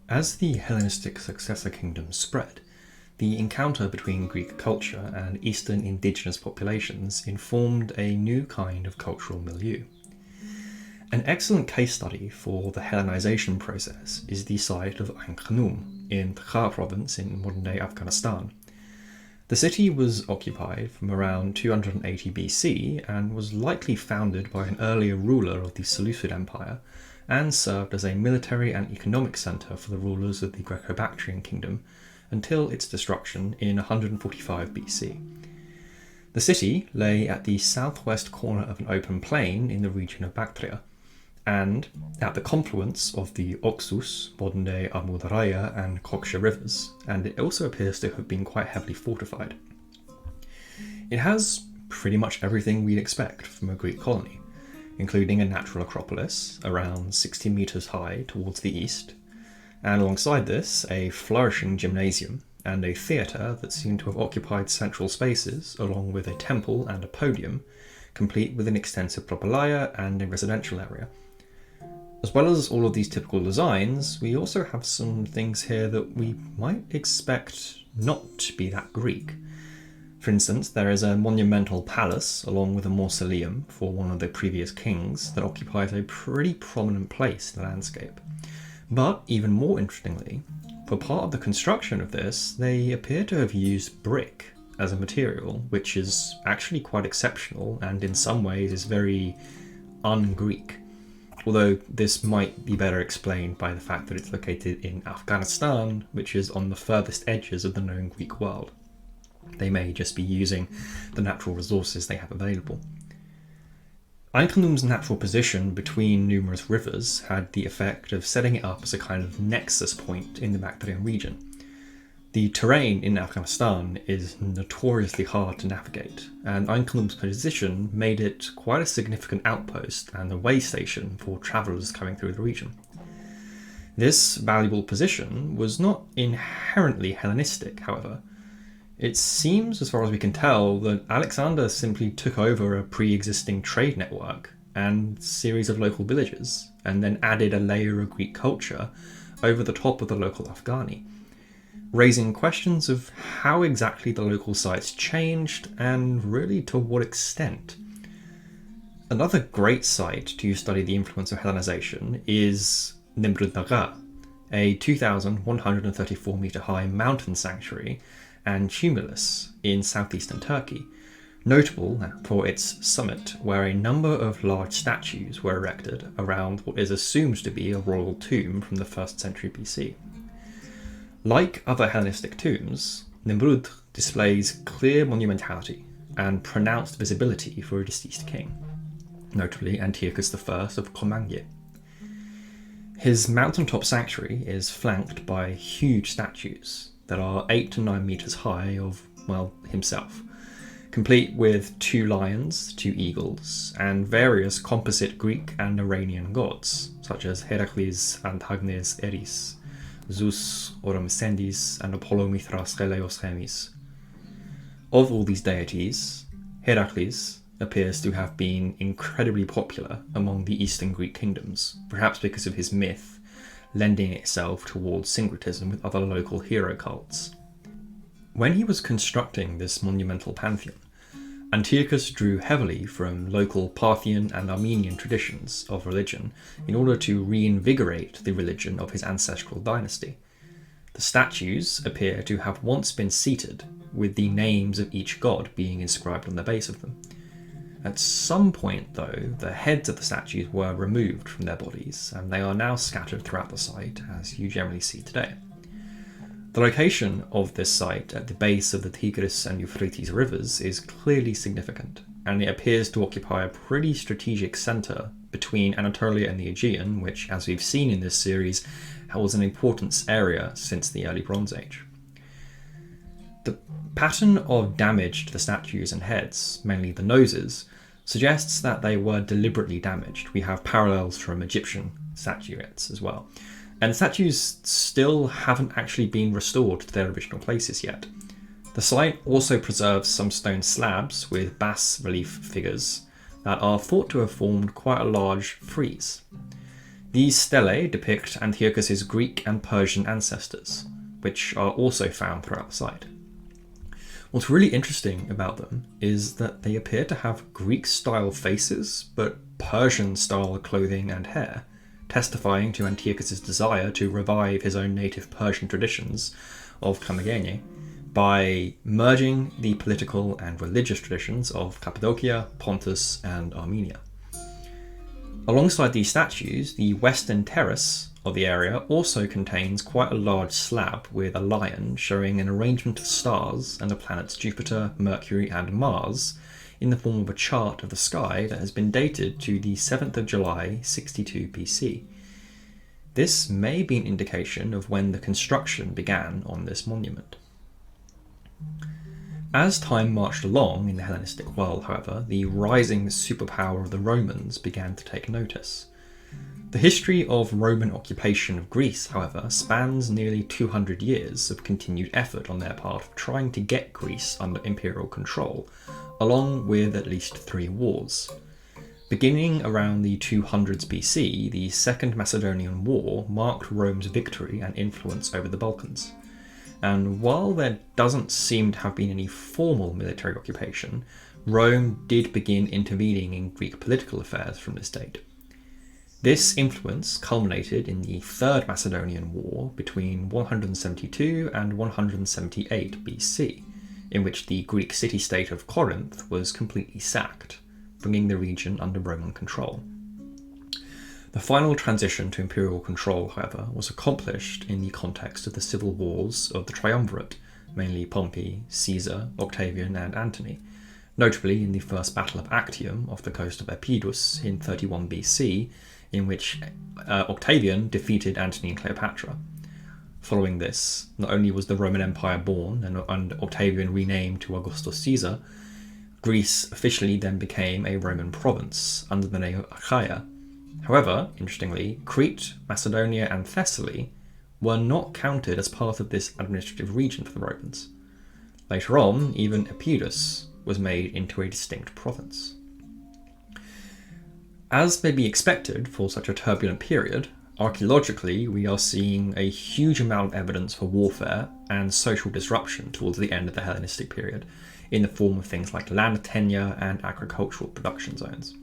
As the Hellenistic Successor Kingdoms spread, the encounter between Greek culture and Eastern indigenous populations informed a new kind of cultural milieu. An excellent case study for the Hellenization process is the site of Ai Khanoum in Achaia province in modern-day Afghanistan. The city was occupied from around 280 BC and was likely founded by an earlier ruler of the Seleucid Empire, and served as a military and economic centre for the rulers of the Greco-Bactrian kingdom until its destruction in 145 BC. The city lay at the southwest corner of an open plain in the region of Bactria, and at the confluence of the Oxus, modern-day Amu Darya, and Koksha rivers, and it also appears to have been quite heavily fortified. It has pretty much everything we'd expect from a Greek colony, including a natural acropolis around 60 metres high towards the east, and alongside this a flourishing gymnasium and a theatre that seem to have occupied central spaces along with a temple and a podium, complete with an extensive propylaea and a residential area. As well as all of these typical designs, we also have some things here that we might expect not to be that Greek. For instance, there is a monumental palace along with a mausoleum for one of the previous kings that occupies a pretty prominent place in the landscape. But even more interestingly, for part of the construction of this, they appear to have used brick as a material, which is actually quite exceptional and in some ways is very un-Greek. Although this might be better explained by the fact that it's located in Afghanistan, which is on the furthest edges of the known Greek world. They may just be using the natural resources they have available. Ai Khanoum's natural position between numerous rivers had the effect of setting it up as a kind of nexus point in the Bactrian region. The terrain in Afghanistan is notoriously hard to navigate, and Ai Khanoum's position made it quite a significant outpost and a way station for travellers coming through the region. This valuable position was not inherently Hellenistic, however. It seems, as far as we can tell, that Alexander simply took over a pre-existing trade network and series of local villages, and then added a layer of Greek culture over the top of the local Afghani, raising questions of how exactly the local sites changed and really to what extent. Another great site to study the influence of Hellenization is Nimrut Dagi, a 2,134 metre high mountain sanctuary and tumulus in southeastern Turkey, notable for its summit where a number of large statues were erected around what is assumed to be a royal tomb from the 1st century BC. Like other Hellenistic tombs, Nimrut displays clear monumentality and pronounced visibility for a deceased king, notably Antiochus I of Komangye. His mountaintop sanctuary is flanked by huge statues that are 8 to 9 metres high of, well, himself, complete with 2 lions, 2 eagles, and various composite Greek and Iranian gods, such as Heracles, Antagnes, Eris, Zeus, Oramesendis, and Apollo Mithras Helios Hermes. Of all these deities, Heracles appears to have been incredibly popular among the Eastern Greek kingdoms, perhaps because of his myth lending itself towards syncretism with other local hero cults. When he was constructing this monumental pantheon, Antiochus drew heavily from local Parthian and Armenian traditions of religion in order to reinvigorate the religion of his ancestral dynasty. The statues appear to have once been seated, with the names of each god being inscribed on the base of them. At some point, though, the heads of the statues were removed from their bodies, and they are now scattered throughout the site, as you generally see today. The location of this site at the base of the Tigris and Euphrates rivers is clearly significant, and it appears to occupy a pretty strategic centre between Anatolia and the Aegean, which, as we've seen in this series, was an important area since the early Bronze Age. The pattern of damage to the statues and heads, mainly the noses, suggests that they were deliberately damaged. We have parallels from Egyptian statuettes as well. And the statues still haven't actually been restored to their original places yet. The site also preserves some stone slabs with bas relief figures that are thought to have formed quite a large frieze. These stelae depict Antiochus's Greek and Persian ancestors, which are also found throughout the site. What's really interesting about them is that they appear to have Greek-style faces, but Persian-style clothing and hair, testifying to Antiochus's desire to revive his own native Persian traditions of Kamagene by merging the political and religious traditions of Cappadocia, Pontus, and Armenia. Alongside these statues, the western terrace of the area also contains quite a large slab with a lion showing an arrangement of stars and the planets Jupiter, Mercury, and Mars in the form of a chart of the sky that has been dated to the 7th of July, 62 BC. This may be an indication of when the construction began on this monument. As time marched along in the Hellenistic world, however, the rising superpower of the Romans began to take notice. The history of Roman occupation of Greece, however, spans nearly 200 years of continued effort on their part of trying to get Greece under imperial control, along with at least 3 wars. Beginning around the 200s BC, the Second Macedonian War marked Rome's victory and influence over the Balkans. And while there doesn't seem to have been any formal military occupation, Rome did begin intervening in Greek political affairs from this date. This influence culminated in the Third Macedonian War between 172 and 178 BC, in which the Greek city-state of Corinth was completely sacked, bringing the region under Roman control. The final transition to imperial control, however, was accomplished in the context of the civil wars of the Triumvirate, mainly Pompey, Caesar, Octavian, and Antony, notably in the First Battle of Actium off the coast of Epidus in 31 BC, in which Octavian defeated Antony and Cleopatra. Following this, not only was the Roman Empire born and Octavian renamed to Augustus Caesar, Greece officially then became a Roman province under the name of Achaia. However, interestingly, Crete, Macedonia, and Thessaly were not counted as part of this administrative region for the Romans. Later on, even Epidus was made into a distinct province. As may be expected for such a turbulent period, archaeologically we are seeing a huge amount of evidence for warfare and social disruption towards the end of the Hellenistic period, in the form of things like land tenure and agricultural production zones.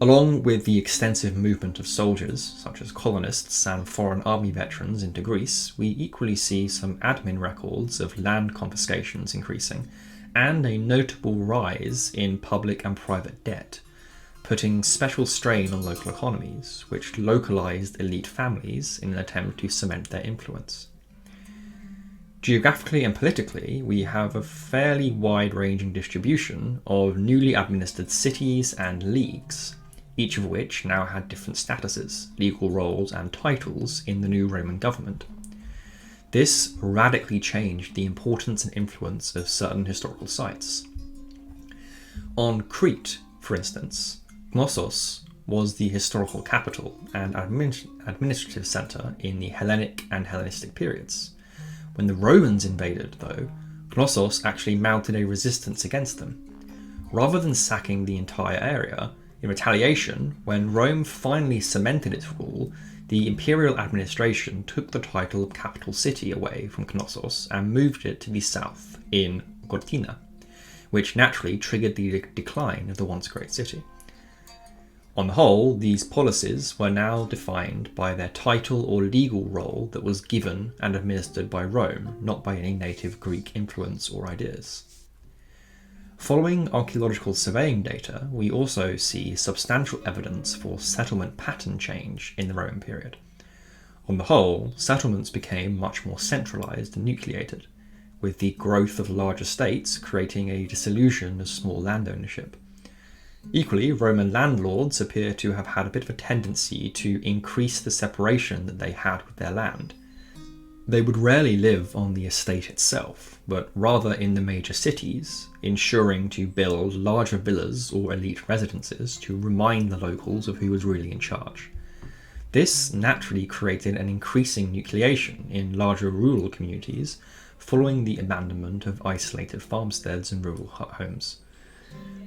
Along with the extensive movement of soldiers, such as colonists and foreign army veterans into Greece, we equally see some admin records of land confiscations increasing, and a notable rise in public and private debt, putting special strain on local economies, which localized elite families in an attempt to cement their influence. Geographically and politically, we have a fairly wide-ranging distribution of newly administered cities and leagues, each of which now had different statuses, legal roles, and titles in the new Roman government. This radically changed the importance and influence of certain historical sites. On Crete, for instance, Knossos was the historical capital and administrative centre in the Hellenic and Hellenistic periods. When the Romans invaded, though, Knossos actually mounted a resistance against them. Rather than sacking the entire area, in retaliation, when Rome finally cemented its rule, the imperial administration took the title of capital city away from Knossos and moved it to the south in Gortyna, which naturally triggered the decline of the once great city. On the whole, these policies were now defined by their title or legal role that was given and administered by Rome, not by any native Greek influence or ideas. Following archaeological surveying data, we also see substantial evidence for settlement pattern change in the Roman period. On the whole, settlements became much more centralised and nucleated, with the growth of larger states creating a disillusion of small land ownership. Equally, Roman landlords appear to have had a bit of a tendency to increase the separation that they had with their land. They would rarely live on the estate itself, but rather in the major cities, ensuring to build larger villas or elite residences to remind the locals of who was really in charge. This naturally created an increasing nucleation in larger rural communities following the abandonment of isolated farmsteads and rural homes.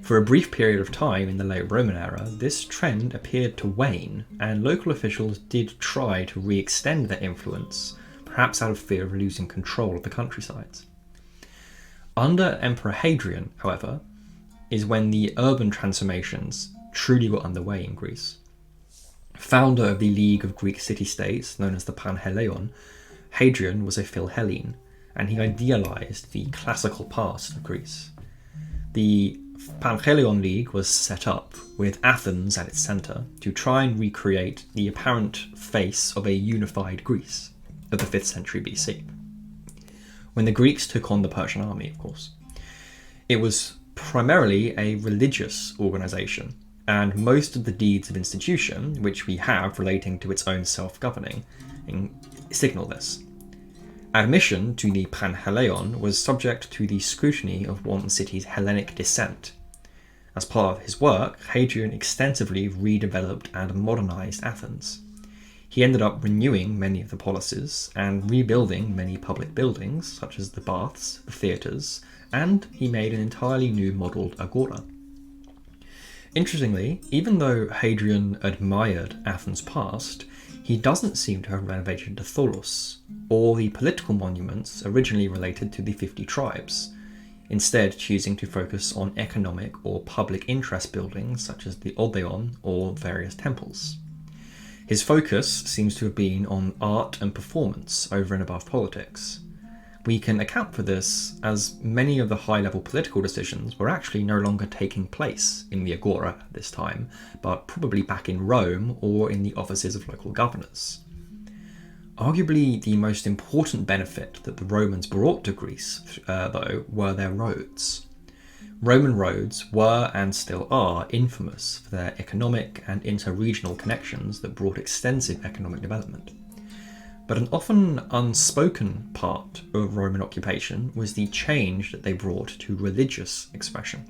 For a brief period of time in the late Roman era, this trend appeared to wane, and local officials did try to re-extend their influence, perhaps out of fear of losing control of the countrysides. Under Emperor Hadrian, however, is when the urban transformations truly got underway in Greece. Founder of the League of Greek City-States, known as the Panhelleon, Hadrian was a Philhellene, and he idealized the classical past of Greece. The Panhelleon League was set up, with Athens at its centre, to try and recreate the apparent face of a unified Greece of the 5th century BC, when the Greeks took on the Persian army, of course. It was primarily a religious organisation, and most of the deeds of institution, which we have relating to its own self-governing, signal this. Admission to the Panhelleon was subject to the scrutiny of one city's Hellenic descent. As part of his work, Hadrian extensively redeveloped and modernised Athens. He ended up renewing many of the policies and rebuilding many public buildings, such as the baths, the theatres, and he made an entirely new modelled agora. Interestingly, even though Hadrian admired Athens' past, he doesn't seem to have renovated the Tholos, or the political monuments originally related to the 50 tribes, instead choosing to focus on economic or public interest buildings such as the Odeon or various temples. His focus seems to have been on art and performance over and above politics. We can account for this as many of the high-level political decisions were actually no longer taking place in the agora at this time, but probably back in Rome or in the offices of local governors. Arguably the most important benefit that the Romans brought to Greece, though, were their roads. Roman roads were and still are infamous for their economic and inter-regional connections that brought extensive economic development. But an often unspoken part of Roman occupation was the change that they brought to religious expression.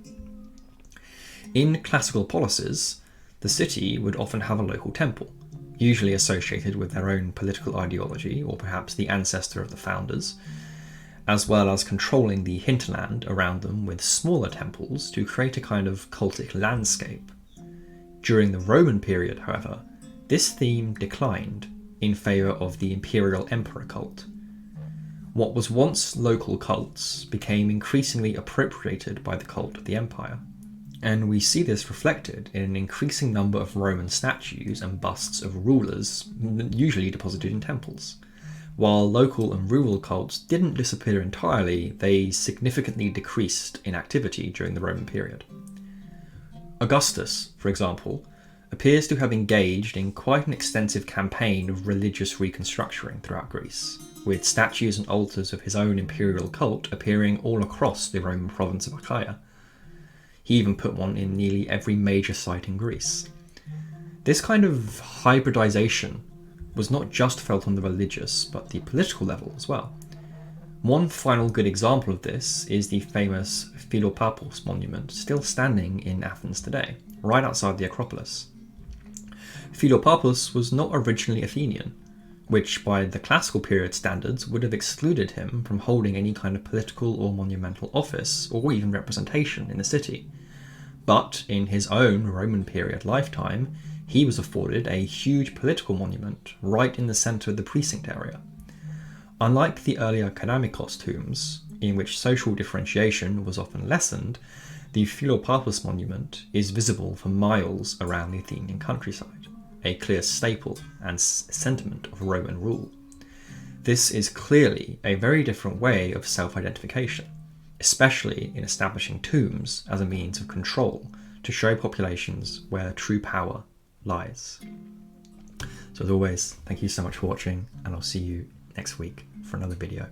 In classical policies, the city would often have a local temple, usually associated with their own political ideology or perhaps the ancestor of the founders, as well as controlling the hinterland around them with smaller temples to create a kind of cultic landscape. During the Roman period, however, this theme declined in favour of the Imperial Emperor cult. What was once local cults became increasingly appropriated by the cult of the empire, and we see this reflected in an increasing number of Roman statues and busts of rulers, usually deposited in temples. While local and rural cults didn't disappear entirely, they significantly decreased in activity during the Roman period. Augustus, for example, appears to have engaged in quite an extensive campaign of religious reconstructing throughout Greece, with statues and altars of his own imperial cult appearing all across the Roman province of Achaia. He even put one in nearly every major site in Greece. This kind of hybridization was not just felt on the religious, but the political level as well. One final good example of this is the famous Philopappos monument, still standing in Athens today, right outside the Acropolis. Philopappos was not originally Athenian, which by the classical period standards would have excluded him from holding any kind of political or monumental office or even representation in the city. But in his own Roman period lifetime, he was afforded a huge political monument right in the centre of the precinct area. Unlike the earlier Kanoumikos tombs, in which social differentiation was often lessened, the Philopappos monument is visible for miles around the Athenian countryside, a clear staple and sentiment of Roman rule. This is clearly a very different way of self-identification, especially in establishing tombs as a means of control to show populations where true power lies. So as always, thank you so much for watching, and I'll see you next week for another video.